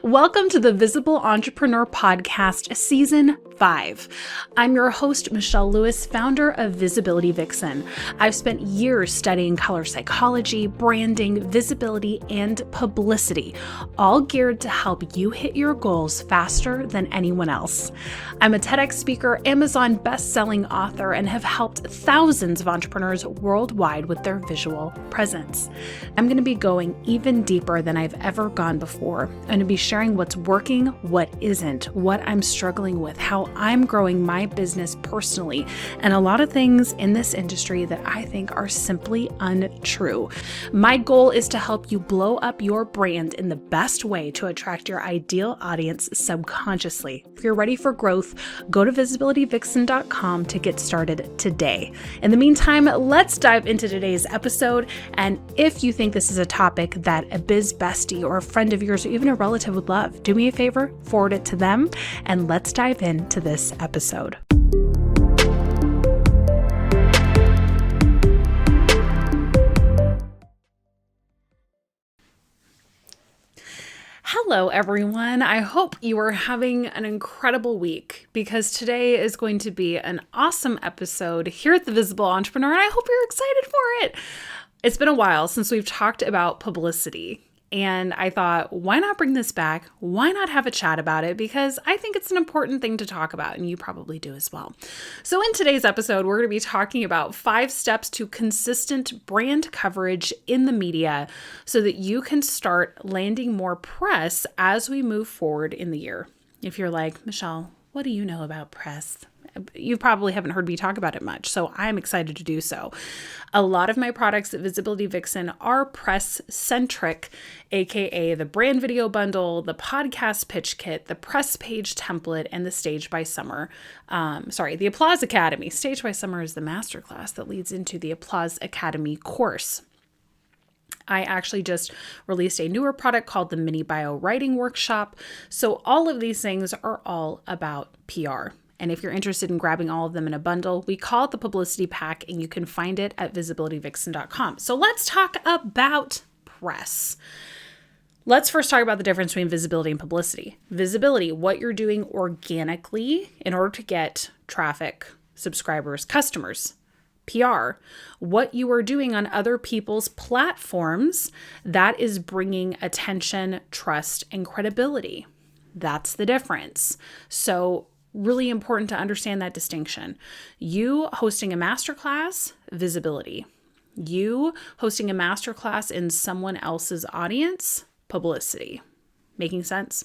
Welcome to the Visible Entrepreneur Podcast, Season 5. I'm your host, Michelle Lewis, founder of Visibility Vixen. I've spent years studying color psychology, branding, visibility, and publicity, all geared to help you hit your goals faster than anyone else. I'm a TEDx speaker, Amazon best-selling author, and have helped thousands of entrepreneurs worldwide with their visual presence. I'm going to be going even deeper than I've ever gone before. I'm going to be sharing what's working, what isn't, what I'm struggling with, how I'm growing my business personally, and a lot of things in this industry that I think are simply untrue. My goal is to help you blow up your brand in the best way to attract your ideal audience subconsciously. If you're ready for growth, go to visibilityvixen.com to get started today. In the meantime, let's dive into today's episode. And if you think this is a topic that a biz bestie or a friend of yours or even a relative would love, do me a favor, forward it to them, and let's dive into this episode. Hello, everyone. I hope you are having an incredible week because today is going to be an awesome episode here at the Visible Entrepreneur, and I hope you're excited for it. It's been a while since we've talked about publicity. And I thought, why not bring this back? Why not have a chat about it? Because I think it's an important thing to talk about, and you probably do as well. So in today's episode, we're going to be talking about 5 steps to consistent brand coverage in the media so that you can start landing more press as we move forward in the year. If you're like, Michelle, what do you know about press? You probably haven't heard me talk about it much, so I'm excited to do so. A lot of my products at Visibility Vixen are press-centric, aka the brand video bundle, the podcast pitch kit, the press page template, and the Stage by Summer. The Applause Academy. Stage by Summer is the masterclass that leads into the Applause Academy course. I actually just released a newer product called the Mini Bio Writing Workshop. So all of these things are all about PR. And if you're interested in grabbing all of them in a bundle, we call it the Publicity Pack, and you can find it at visibilityvixen.com. So let's talk about press. Let's first talk about the difference between visibility and publicity. Visibility, what you're doing organically in order to get traffic, subscribers, customers. PR, what you are doing on other people's platforms that is bringing attention, trust, and credibility. That's the difference. So really important to understand that distinction. You hosting a masterclass, visibility. You hosting a masterclass in someone else's audience, publicity. Making sense?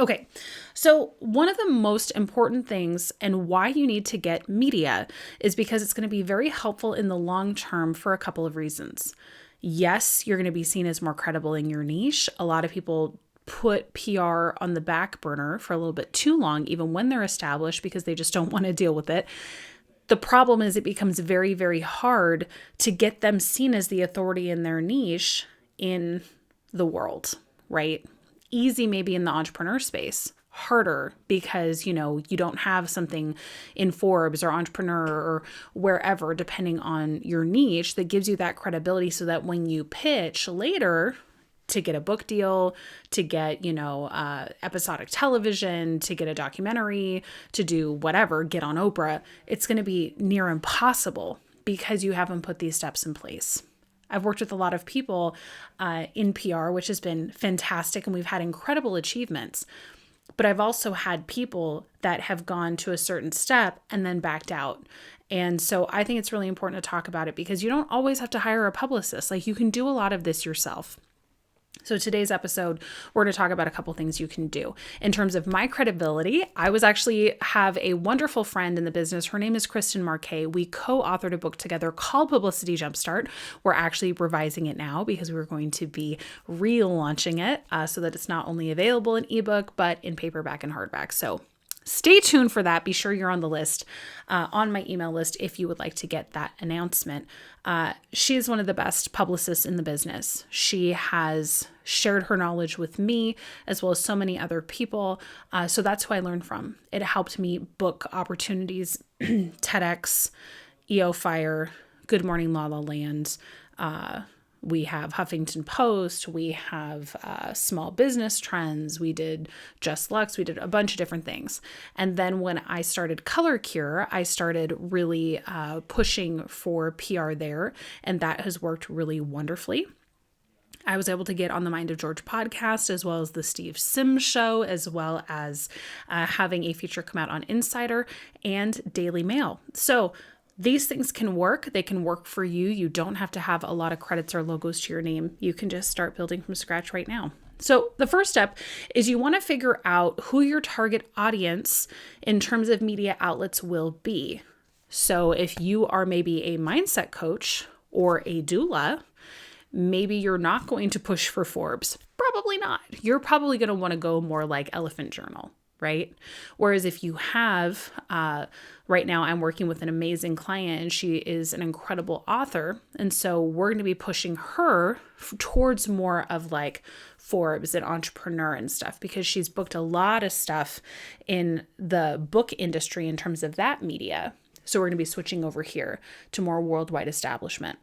Okay, so one of the most important things and why you need to get media is because it's going to be very helpful in the long term for a couple of reasons. Yes, you're going to be seen as more credible in your niche. A lot of people put PR on the back burner for a little bit too long, even when they're established, because they just don't want to deal with it. The problem is it becomes very, very hard to get them seen as the authority in their niche in the world, right? Easy maybe in the entrepreneur space, harder because, you don't have something in Forbes or Entrepreneur or wherever, depending on your niche, that gives you that credibility so that when you pitch later to get a book deal, to get, episodic television, to get a documentary, to do whatever, get on Oprah, it's going to be near impossible because you haven't put these steps in place. I've worked with a lot of people in PR, which has been fantastic, and we've had incredible achievements. But I've also had people that have gone to a certain step and then backed out. And so I think it's really important to talk about it because you don't always have to hire a publicist. Like, you can do a lot of this yourself. So today's episode, we're going to talk about a couple things you can do. In terms of my credibility, I have a wonderful friend in the business. Her name is Kristen Marquet. We co-authored a book together called Publicity Jumpstart. We're actually revising it now because we're going to be relaunching it so that it's not only available in ebook, but in paperback and hardback. So stay tuned for that. Be sure you're on the list, on my email list, if you would like to get that announcement. She is one of the best publicists in the business. She has shared her knowledge with me as well as so many other people. So that's who I learned from. It helped me book opportunities, TEDx, EO Fire, Good Morning La La Land, We have Huffington Post, we have Small Business Trends, we did Just Luxe, we did a bunch of different things. And then when I started Color Cure, I started really pushing for PR there, and that has worked really wonderfully. I was able to get on the Mind of George podcast, as well as the Steve Sims show, as well as having a feature come out on Insider and Daily Mail. So these things can work. They can work for you. You don't have to have a lot of credits or logos to your name. You can just start building from scratch right now. So the first step is you want to figure out who your target audience in terms of media outlets will be. So if you are maybe a mindset coach or a doula, maybe you're not going to push for Forbes. Probably not. You're probably going to want to go more like Elephant Journal, right? Whereas if you have, right now I'm working with an amazing client and she is an incredible author. And so we're going to be pushing her towards more of like Forbes and Entrepreneur and stuff, because she's booked a lot of stuff in the book industry in terms of that media. So we're going to be switching over here to more worldwide establishment.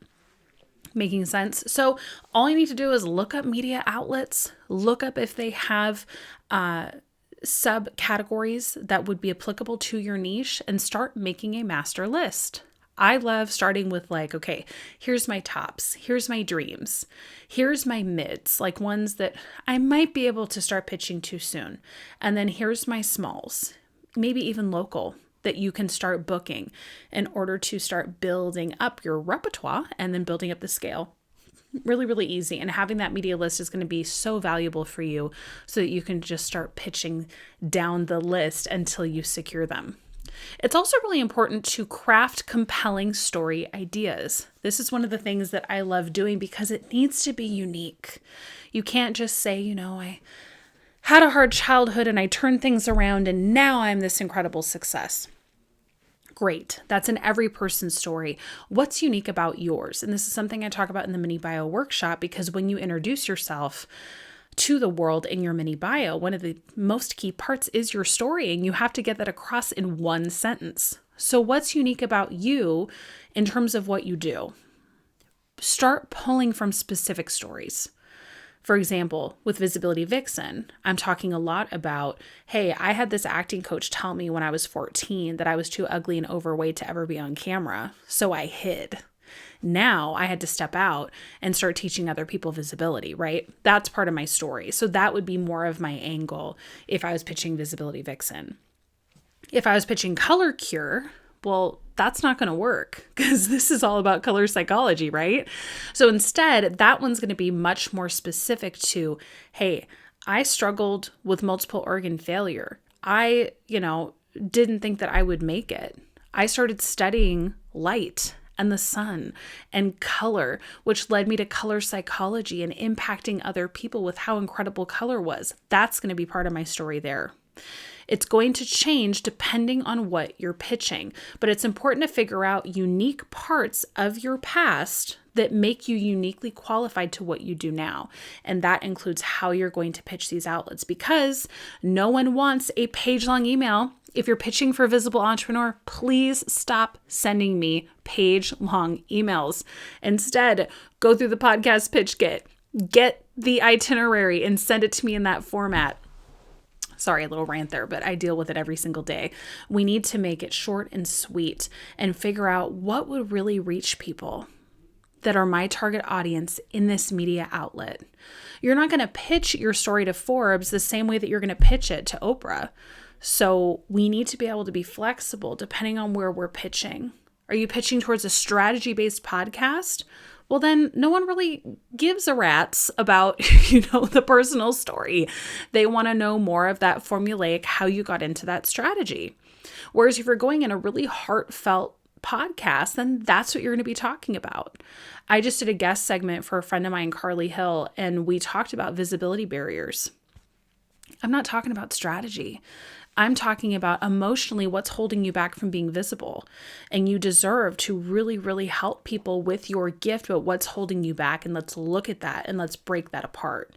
Making sense? So all you need to do is look up media outlets, look up if they have subcategories that would be applicable to your niche, and start making a master list. I love starting with like, okay, here's my tops, here's my dreams, here's my mids, like ones that I might be able to start pitching to soon. And then here's my smalls, maybe even local, that you can start booking in order to start building up your repertoire and then building up the scale. Really, really easy. And having that media list is going to be so valuable for you so that you can just start pitching down the list until you secure them. It's also really important to craft compelling story ideas. This is one of the things that I love doing because it needs to be unique. You can't just say, I had a hard childhood and I turned things around and now I'm this incredible success. Great. That's in every person's story. What's unique about yours? And this is something I talk about in the mini bio workshop, because when you introduce yourself to the world in your mini bio, one of the most key parts is your story, and you have to get that across in one sentence. So what's unique about you in terms of what you do? Start pulling from specific stories. For example, with Visibility Vixen, I'm talking a lot about, hey, I had this acting coach tell me when I was 14 that I was too ugly and overweight to ever be on camera, so I hid. Now I had to step out and start teaching other people visibility, right? That's part of my story. So that would be more of my angle if I was pitching Visibility Vixen. If I was pitching Color Cure, well, that's not going to work because this is all about color psychology, right? So instead, that one's going to be much more specific to, hey, I struggled with multiple organ failure. I, didn't think that I would make it. I started studying light and the sun and color, which led me to color psychology and impacting other people with how incredible color was. That's going to be part of my story there. It's going to change depending on what you're pitching, but it's important to figure out unique parts of your past that make you uniquely qualified to what you do now. And that includes how you're going to pitch these outlets, because no one wants a page-long email. If you're pitching for Visible Entrepreneur, please stop sending me page-long emails. Instead, go through the podcast pitch kit, get the itinerary, and send it to me in that format. Sorry, a little rant there, but I deal with it every single day. We need to make it short and sweet and figure out what would really reach people that are my target audience in this media outlet. You're not going to pitch your story to Forbes the same way that you're going to pitch it to Oprah. So we need to be able to be flexible depending on where we're pitching. Are you pitching towards a strategy-based podcast? Well, then no one really gives a rat's about, the personal story. They want to know more of that formulaic, how you got into that strategy. Whereas if you're going in a really heartfelt podcast, then that's what you're going to be talking about. I just did a guest segment for a friend of mine, Carly Hill, and we talked about visibility barriers. I'm not talking about strategy. I'm talking about emotionally what's holding you back from being visible. And you deserve to really, really help people with your gift, but what's holding you back. And let's look at that and let's break that apart.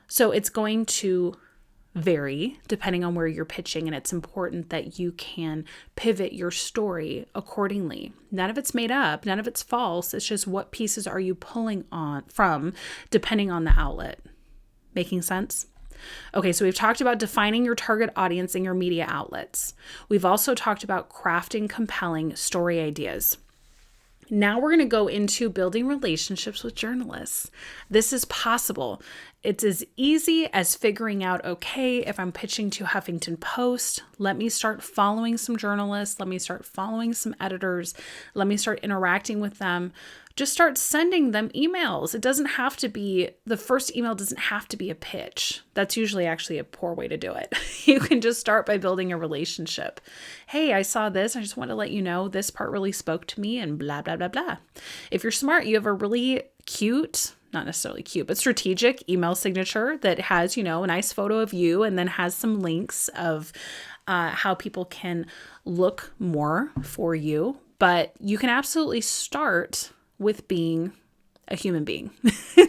So it's going to vary depending on where you're pitching, and it's important that you can pivot your story accordingly. None of it's made up, none of it's false. It's just what pieces are you pulling on from depending on the outlet. Making sense? Okay, so we've talked about defining your target audience and your media outlets. We've also talked about crafting compelling story ideas. Now we're going to go into building relationships with journalists. This is possible. It's as easy as figuring out, okay, if I'm pitching to Huffington Post, let me start following some journalists, let me start following some editors, let me start interacting with them. Just start sending them emails. It doesn't have to be, the first email doesn't have to be a pitch. That's usually actually a poor way to do it. You can just start by building a relationship. Hey, I saw this. I just want to let you know this part really spoke to me and blah, blah, blah, blah. If you're smart, you have a really cute, not necessarily cute, but strategic email signature that has, a nice photo of you and then has some links of how people can look more for you. But you can absolutely start with being a human being.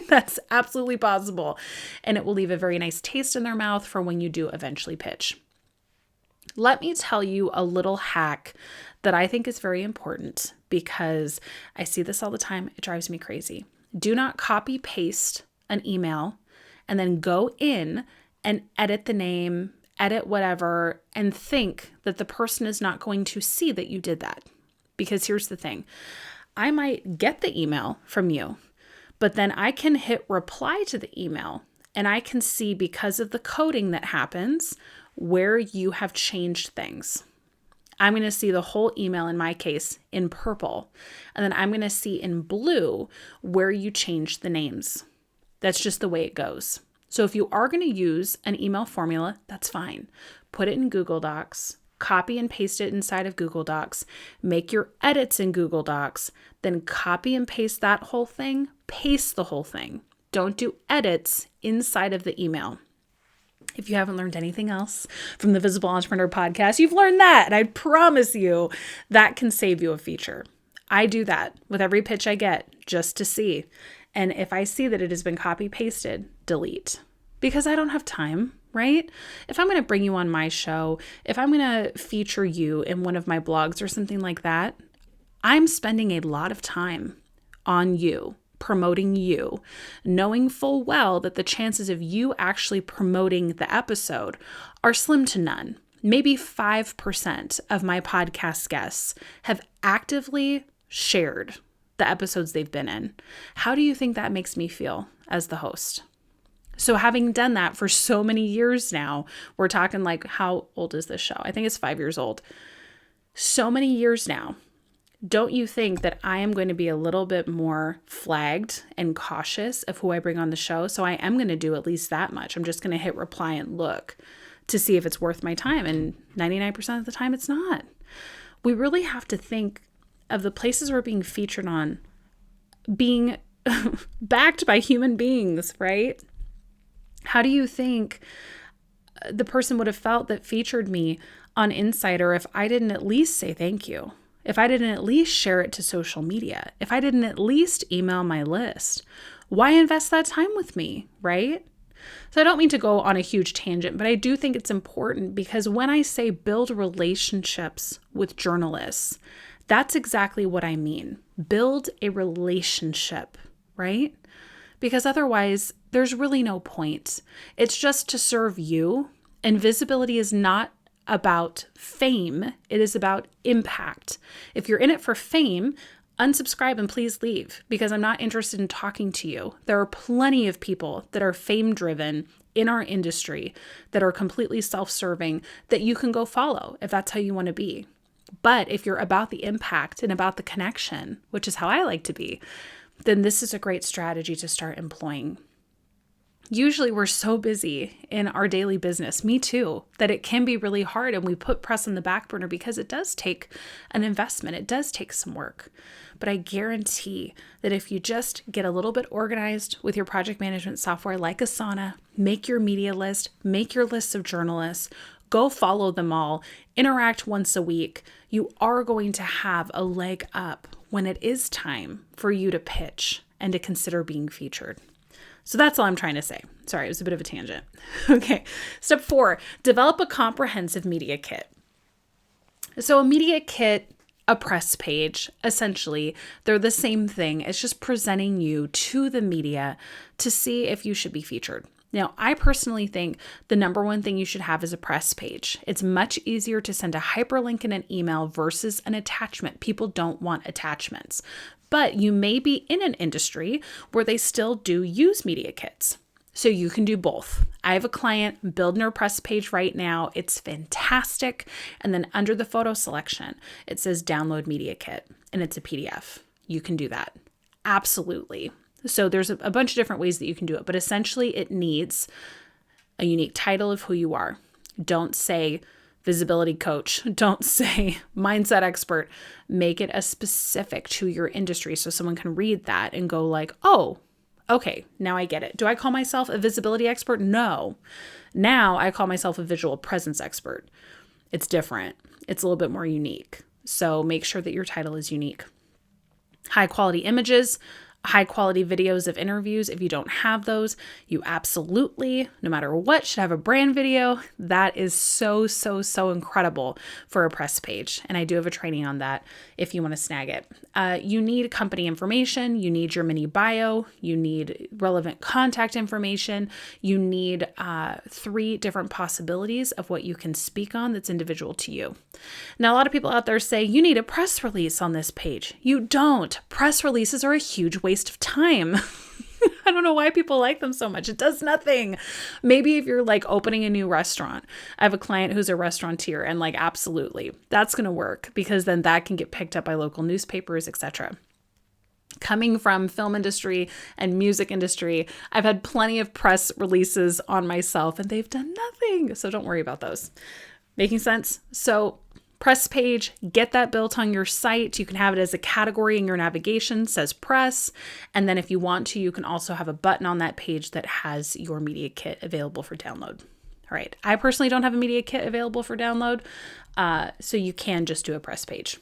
That's absolutely possible. And it will leave a very nice taste in their mouth for when you do eventually pitch. Let me tell you a little hack that I think is very important because I see this all the time. It drives me crazy. Do not copy paste an email and then go in and edit the name, edit whatever, and think that the person is not going to see that you did that. Because here's the thing. I might get the email from you, but then I can hit reply to the email and I can see, because of the coding that happens, where you have changed things. I'm going to see the whole email, in my case, in purple, and then I'm going to see in blue where you changed the names. That's just the way it goes. So if you are going to use an email formula, that's fine. Put it in Google Docs. Copy and paste it inside of Google Docs, make your edits in Google Docs, then copy and paste that whole thing, paste the whole thing. Don't do edits inside of the email. If you haven't learned anything else from the Visible Entrepreneur podcast, you've learned that. And I promise you that can save you a feature. I do that with every pitch I get just to see. And if I see that it has been copy pasted, delete. Because I don't have time, right? If I'm going to bring you on my show, if I'm going to feature you in one of my blogs or something like that, I'm spending a lot of time on you, promoting you, knowing full well that the chances of you actually promoting the episode are slim to none. Maybe 5% of my podcast guests have actively shared the episodes they've been in. How do you think that makes me feel as the host? So having done that for so many years now, we're talking like, how old is this show? I think it's 5 years old. So many years now. Don't you think that I am going to be a little bit more flagged and cautious of who I bring on the show? So I am going to do at least that much. I'm just going to hit reply and look to see if it's worth my time. And 99% of the time, it's not. We really have to think of the places we're being featured on being backed by human beings, right? How do you think the person would have felt that featured me on Insider if I didn't at least say thank you? If I didn't at least share it to social media? If I didn't at least email my list? Why invest that time with me, right? So I don't mean to go on a huge tangent, but I do think it's important because when I say build relationships with journalists, that's exactly what I mean. Build a relationship, right? Because otherwise, there's really no point. It's just to serve you. And visibility is not about fame. It is about impact. If you're in it for fame, unsubscribe and please leave because I'm not interested in talking to you. There are plenty of people that are fame-driven in our industry that are completely self-serving that you can go follow if that's how you want to be. But if you're about the impact and about the connection, which is how I like to be, then this is a great strategy to start employing. Usually we're so busy in our daily business, me too, that it can be really hard and we put press on the back burner because it does take an investment. It does take some work. But I guarantee that if you just get a little bit organized with your project management software like Asana, make your media list, make your lists of journalists, go follow them all, interact once a week, you are going to have a leg up when it is time for you to pitch and to consider being featured. So that's all I'm trying to say. Sorry, it was a bit of a tangent. Okay. Step 4, develop a comprehensive media kit. So a media kit, a press page, essentially, they're the same thing. It's just presenting you to the media to see if you should be featured. Now, I personally think the number one thing you should have is a press page. It's much easier to send a hyperlink in an email versus an attachment. People don't want attachments. But you may be in an industry where they still do use media kits. So you can do both. I have a client building her press page right now. It's fantastic. And then under the photo selection, it says download media kit and it's a PDF. You can do that. Absolutely. So there's a bunch of different ways that you can do it, but essentially it needs a unique title of who you are. Don't say visibility coach. Don't say mindset expert. Make it as specific to your industry so someone can read that and go like, oh, okay, now I get it. Do I call myself a visibility expert? No. Now I call myself a visual presence expert. It's different. It's a little bit more unique. So make sure that your title is unique. High quality images, high quality videos of interviews. If you don't have those, you absolutely, no matter what, should have a brand video. That is so incredible for a press page. And I do have a training on that if you want to snag it. You need company information. You need your mini bio. You need relevant contact information. You need 3 different possibilities of what you can speak on that's individual to you. Now, a lot of people out there say you need a press release on this page. You don't. Press releases are a huge waste of time. I don't know why people like them so much. It does nothing. Maybe if you're like opening a new restaurant. I have a client who's a restaurateur and like absolutely that's going to work because then that can get picked up by local newspapers, etc. Coming from film industry and music industry, I've had plenty of press releases on myself and they've done nothing. So don't worry about those. Making sense? So press page, get that built on your site. You can have it as a category in your navigation, says press. And then if you want to, you can also have a button on that page that has your media kit available for download. All right. I personally don't have a media kit available for download. So you can just do a press page.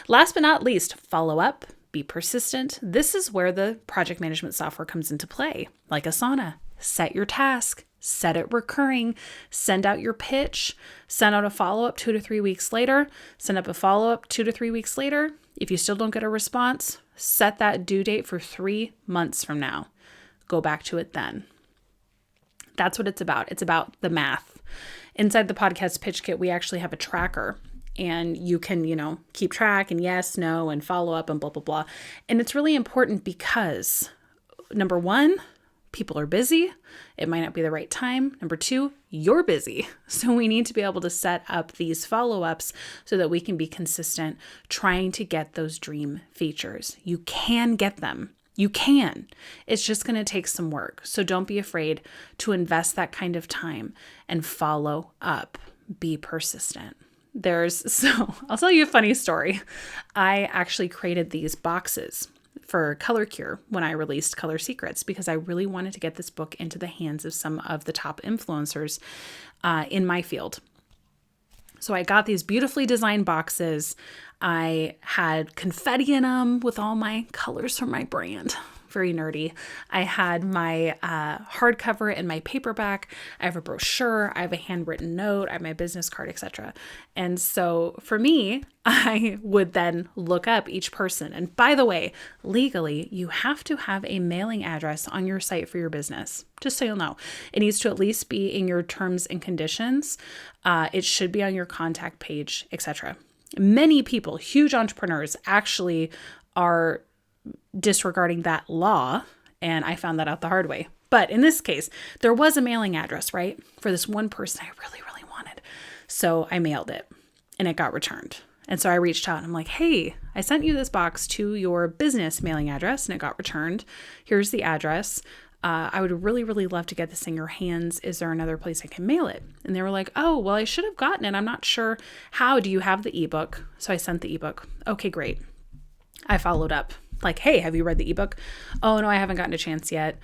Last but not least, follow up, be persistent. This is where the project management software comes into play, like Asana. Set your task. Set it recurring, send out your pitch, send out a follow-up 2 to 3 weeks later, send up a follow-up 2 to 3 weeks later. If you still don't get a response, set that due date for 3 months from now. Go back to it then. That's what it's about. It's about the math. Inside the podcast pitch kit, we actually have a tracker and you can, keep track and yes, no, and follow up and blah, blah, blah. And it's really important because number 1, people are busy. It might not be the right time. Number 2, you're busy. So we need to be able to set up these follow-ups so that we can be consistent trying to get those dream features. You can get them. You can. It's just going to take some work. So don't be afraid to invest that kind of time and follow up. Be persistent. I'll tell you a funny story. I actually created these boxes for Color Cure when I released Color Secrets because I really wanted to get this book into the hands of some of the top influencers in my field. So I got these beautifully designed boxes. I had confetti in them with all my colors from my brand. Very nerdy. I had my hardcover and my paperback. I have a brochure. I have a handwritten note. I have my business card, etc. And so for me, I would then look up each person. And by the way, legally, you have to have a mailing address on your site for your business. Just so you'll know, it needs to at least be in your terms and conditions. It should be on your contact page, etc. Many people, huge entrepreneurs, actually are disregarding that law, and I found that out the hard way. But in this case, there was a mailing address, right, for this one person I really, really wanted. So I mailed it, and it got returned. And so I reached out, and I'm like, hey, I sent you this box to your business mailing address, and it got returned. Here's the address. I would really, really love to get this in your hands. Is there another place I can mail it? And they were like, oh, well, I should have gotten it. I'm not sure how. Do you have the ebook? So I sent the ebook. Okay, great. I followed up. Like, hey, have you read the ebook? Oh, no, I haven't gotten a chance yet.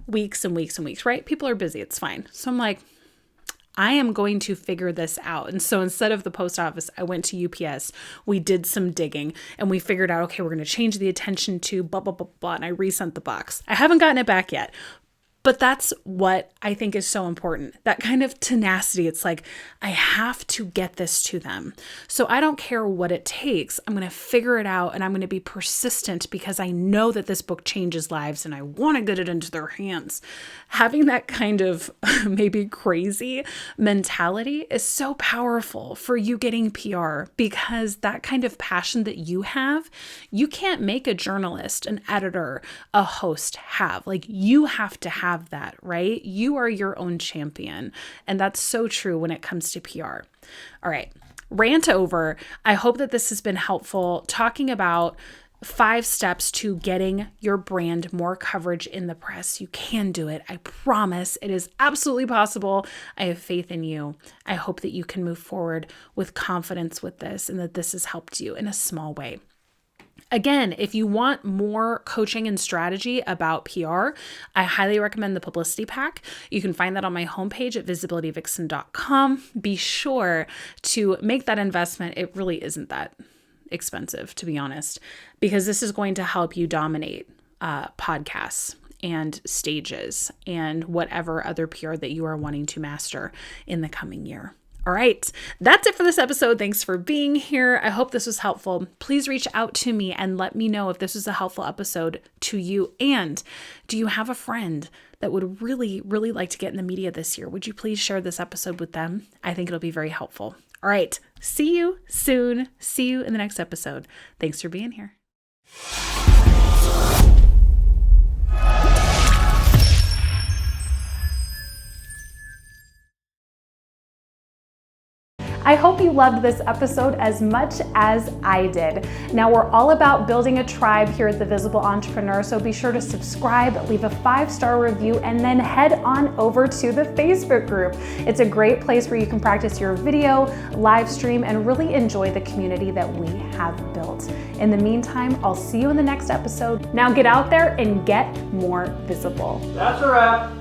Weeks and weeks and weeks, right? People are busy. It's fine. So I'm like, I am going to figure this out. And so instead of the post office, I went to UPS. We did some digging and we figured out, okay, we're going to change the attention to blah, blah, blah, blah. And I resent the box. I haven't gotten it back yet. But that's what I think is so important. That kind of tenacity. It's like, I have to get this to them. So I don't care what it takes. I'm going to figure it out and I'm going to be persistent because I know that this book changes lives and I want to get it into their hands. Having that kind of maybe crazy mentality is so powerful for you getting PR, because that kind of passion that you have, you can't make a journalist, an editor, a host have. Like, you have to have that, right? You are your own champion. And that's so true when it comes to PR. All right, rant over. I hope that this has been helpful, talking about 5 steps to getting your brand more coverage in the press. You can do it. I promise. It is absolutely possible. I have faith in you. I hope that you can move forward with confidence with this and that this has helped you in a small way. Again, if you want more coaching and strategy about PR, I highly recommend the Publicity Pack. You can find that on my homepage at visibilityvixen.com. Be sure to make that investment. It really isn't that expensive, to be honest, because this is going to help you dominate podcasts and stages and whatever other PR that you are wanting to master in the coming year. All right, that's it for this episode. Thanks for being here. I hope this was helpful. Please reach out to me and let me know if this was a helpful episode to you. And do you have a friend that would really, really like to get in the media this year? Would you please share this episode with them? I think it'll be very helpful. All right, see you soon. See you in the next episode. Thanks for being here. I hope you loved this episode as much as I did. Now, we're all about building a tribe here at The Visible Entrepreneur, so be sure to subscribe, leave a 5-star review, and then head on over to the Facebook group. It's a great place where you can practice your video, live stream, and really enjoy the community that we have built. In the meantime, I'll see you in the next episode. Now get out there and get more visible. That's a wrap.